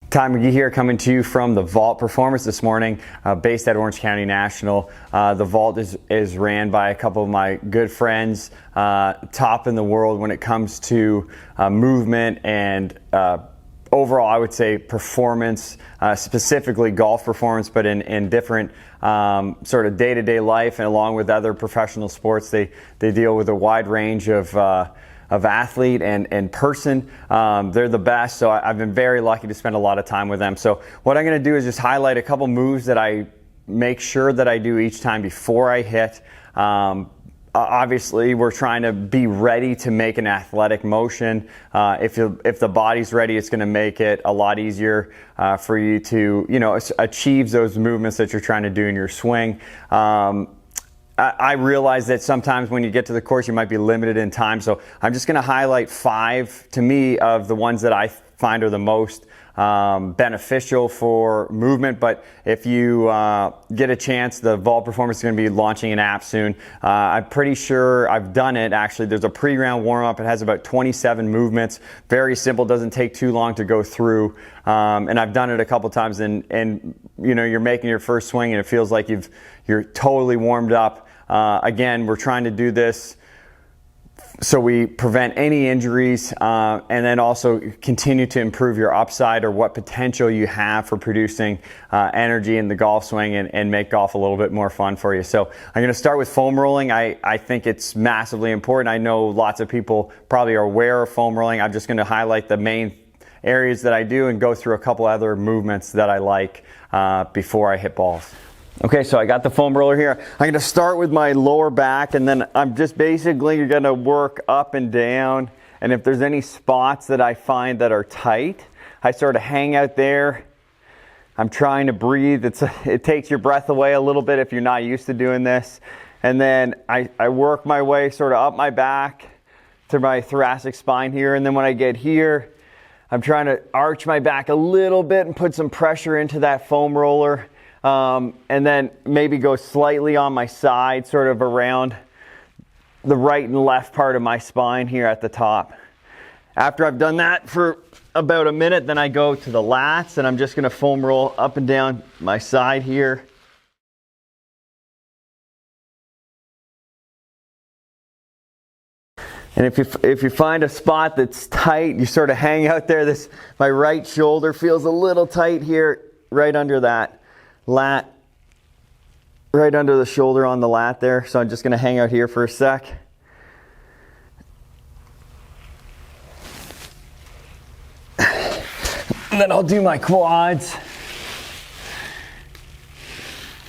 Tyler McGhee here, coming to you from the Vault Performance this morning, based at Orange County National. The Vault is ran by a couple of my good friends, top in the world when it comes to movement and overall, I would say performance, specifically golf performance, but in different sort of day-to-day life, and along with other professional sports, they deal with a wide range of athlete and person. They're the best, so I've been very lucky to spend a lot of time with them. So what I'm going to do is just highlight a couple moves that I make sure that I do each time before I hit. Obviously, we're trying to be ready to make an athletic motion. If the body's ready, it's going to make it a lot easier for you to achieve those movements that you're trying to do in your swing. I realize that sometimes when you get to the course, you might be limited in time. So I'm just going to highlight 5, to me, of the ones that I find are the most beneficial for movement. But if you get a chance, the Vault Performance is going to be launching an app soon. I'm pretty sure I've done it. Actually, there's a pre-round warm-up. It has about 27 movements. Very simple. Doesn't take too long to go through. And I've done it a couple times. And you're making your first swing, and it feels like you're totally warmed up. Again, we're trying to do this so we prevent any injuries, and then also continue to improve your upside, or what potential you have for producing energy in the golf swing, and make golf a little bit more fun for you. So I'm going to start with foam rolling. I think it's massively important. I know lots of people probably are aware of foam rolling. I'm just going to highlight the main areas that I do and go through a couple other movements that I like before I hit balls. Okay, so I got the foam roller here. I'm going to start with my lower back, and then I'm just basically going to work up and down. And if there's any spots that I find that are tight, I sort of hang out there. I'm trying to breathe. It takes your breath away a little bit if you're not used to doing this. And then I work my way sort of up my back to my thoracic spine here. And then when I get here, I'm trying to arch my back a little bit and put some pressure into that foam roller. And then maybe go slightly on my side, sort of around the right and left part of my spine here at the top. After I've done that for about a minute, then I go to the lats, and I'm just going to foam roll up and down my side here. And if you find a spot that's tight, you sort of hang out there. My right shoulder feels a little tight here, right under that lat, right under the shoulder on the lat there. So I'm just going to hang out here for a sec. And then I'll do my quads.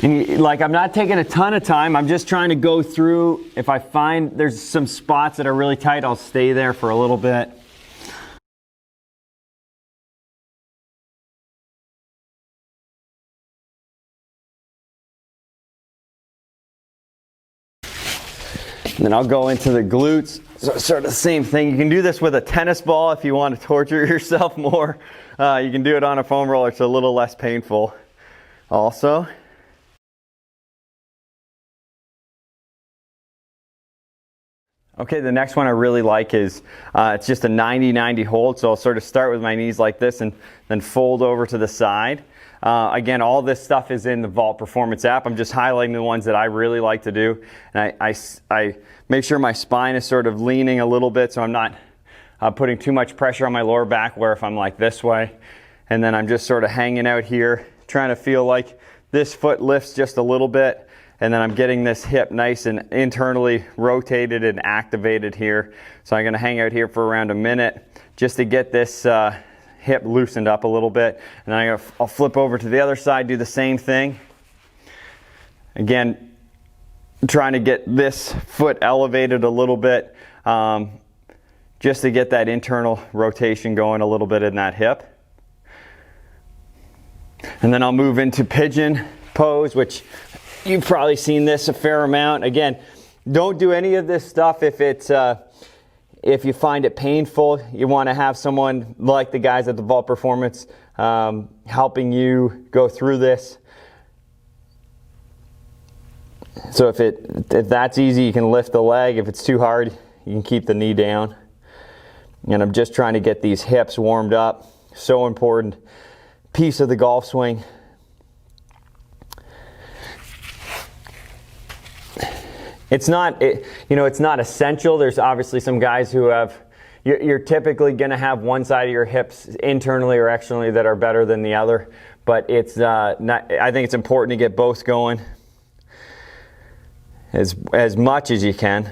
And I'm not taking a ton of time. I'm just trying to go through. If I find there's some spots that are really tight, I'll stay there for a little bit. And then I'll go into the glutes. So sort of the same thing. You can do this with a tennis ball if you want to torture yourself more. You can do it on a foam roller. It's a little less painful also. Okay, the next one I really like is, it's just a 90-90 hold. So I'll sort of start with my knees like this and then fold over to the side. Again, all this stuff is in the Vault Performance app. I'm just highlighting the ones that I really like to do. And I make sure my spine is sort of leaning a little bit, so I'm not putting too much pressure on my lower back, where if I'm like this way, and then I'm just sort of hanging out here, trying to feel like this foot lifts just a little bit, and then I'm getting this hip nice and internally rotated and activated here. So I'm going to hang out here for around a minute just to get this hip loosened up a little bit, and then I'll flip over to the other side, do the same thing. Again, trying to get this foot elevated a little bit, just to get that internal rotation going a little bit in that hip. And then I'll move into pigeon pose, which you've probably seen this a fair amount. Again, don't do any of this stuff if you find it painful. You want to have someone like the guys at the Vault Performance helping you go through this. So if that's easy, you can lift the leg. If it's too hard, you can keep the knee down. And I'm just trying to get these hips warmed up. So important. piece of the golf swing. It's not, it's not essential. There's obviously some guys who have, you're typically going to have one side of your hips internally or externally that are better than the other, but it's not, I think it's important to get both going as much as you can.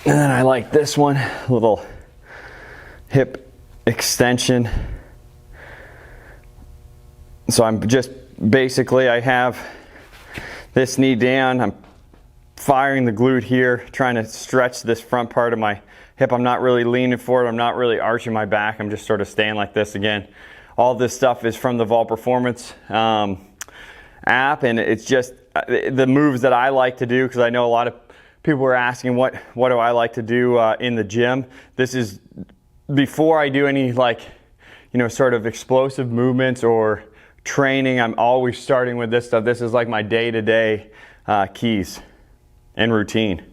And then I like this one, little hip extension. So I'm just basically, I have this knee down, I'm firing the glute here, trying to stretch this front part of my hip. I'm not really leaning forward, I'm not really arching my back, I'm just sort of staying like this again. All this stuff is from the Vault Performance app, and it's just the moves that I like to do, because I know a lot of people are asking what do I like to do in the gym. This is before I do any sort of explosive movements or training. I'm always starting with this stuff. This is like my day-to-day keys and routine.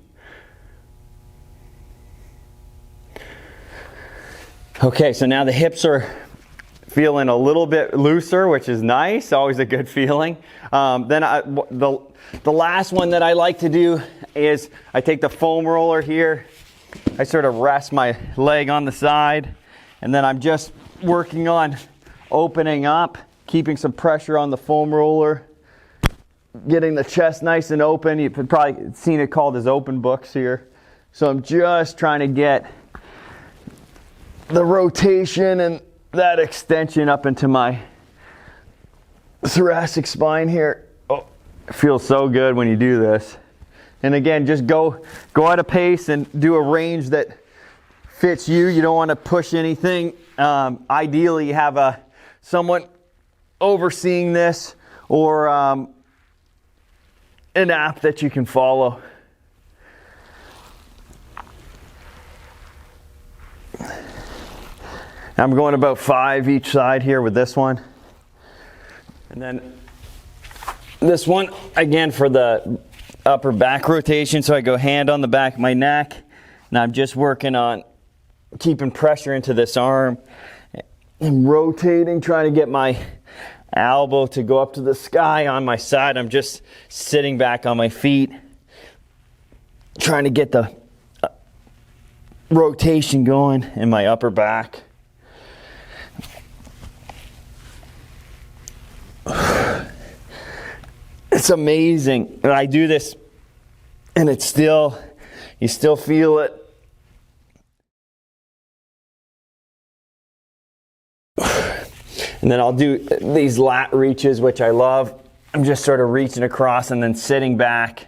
Okay, so now the hips are feeling a little bit looser, which is nice, always a good feeling. Then the last one that I like to do is I take the foam roller here, I sort of rest my leg on the side, and then I'm just working on opening up, keeping some pressure on the foam roller, getting the chest nice and open. You've probably seen it called as open books here. So I'm just trying to get the rotation and that extension up into my thoracic spine here. Oh, it feels so good when you do this. And again, just go at a pace and do a range that fits you. You don't want to push anything. Ideally, you have someone overseeing this, or an app that you can follow. I'm going about 5 each side here with this one. And then this one, again, for the upper back rotation. So I go hand on the back of my neck, and I'm just working on keeping pressure into this arm. I'm rotating, trying to get my elbow to go up to the sky on my side. I'm just sitting back on my feet, trying to get the rotation going in my upper back. It's amazing. I do this and you still feel it. And then I'll do these lat reaches, which I love. I'm just sort of reaching across and then sitting back.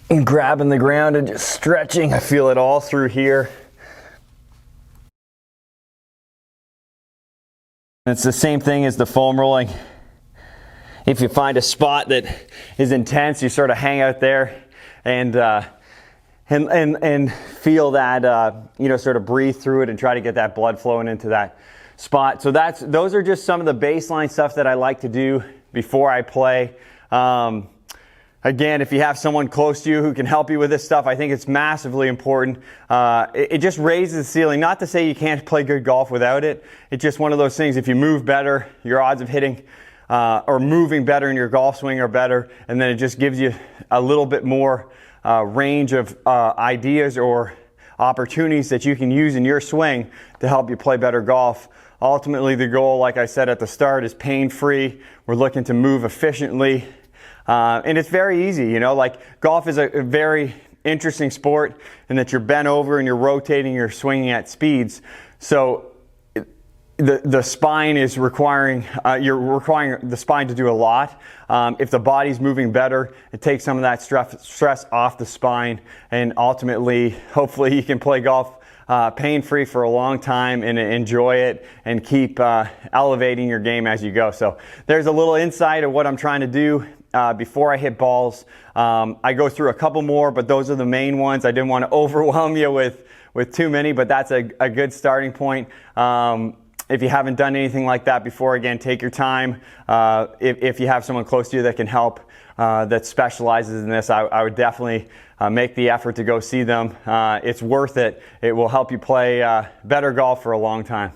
And grabbing the ground and just stretching. I feel it all through here. It's the same thing as the foam rolling. If you find a spot that is intense, you sort of hang out there and feel that, sort of breathe through it and try to get that blood flowing into that spot. So those are just some of the baseline stuff that I like to do before I play. Again, if you have someone close to you who can help you with this stuff, I think it's massively important. It just raises the ceiling. Not to say you can't play good golf without it. It's just one of those things. If you move better, your odds of hitting or moving better in your golf swing are better. And then it just gives you a little bit more range of ideas or opportunities that you can use in your swing to help you play better golf. Ultimately, the goal, like I said at the start, is pain-free. We're looking to move efficiently. And it's very easy, golf is a very interesting sport in that you're bent over and you're rotating, you're swinging at speeds. So the spine is you're requiring the spine to do a lot. If the body's moving better, it takes some of that stress off the spine, and ultimately, hopefully you can play golf pain-free for a long time and enjoy it and keep elevating your game as you go. So there's a little insight of what I'm trying to do before I hit balls. I go through a couple more, but those are the main ones. I didn't want to overwhelm you with too many, but that's a good starting point. If you haven't done anything like that before, again, take your time. If you have someone close to you that can help, that specializes in this, I would definitely make the effort to go see them. It's worth it. It will help you play better golf for a long time.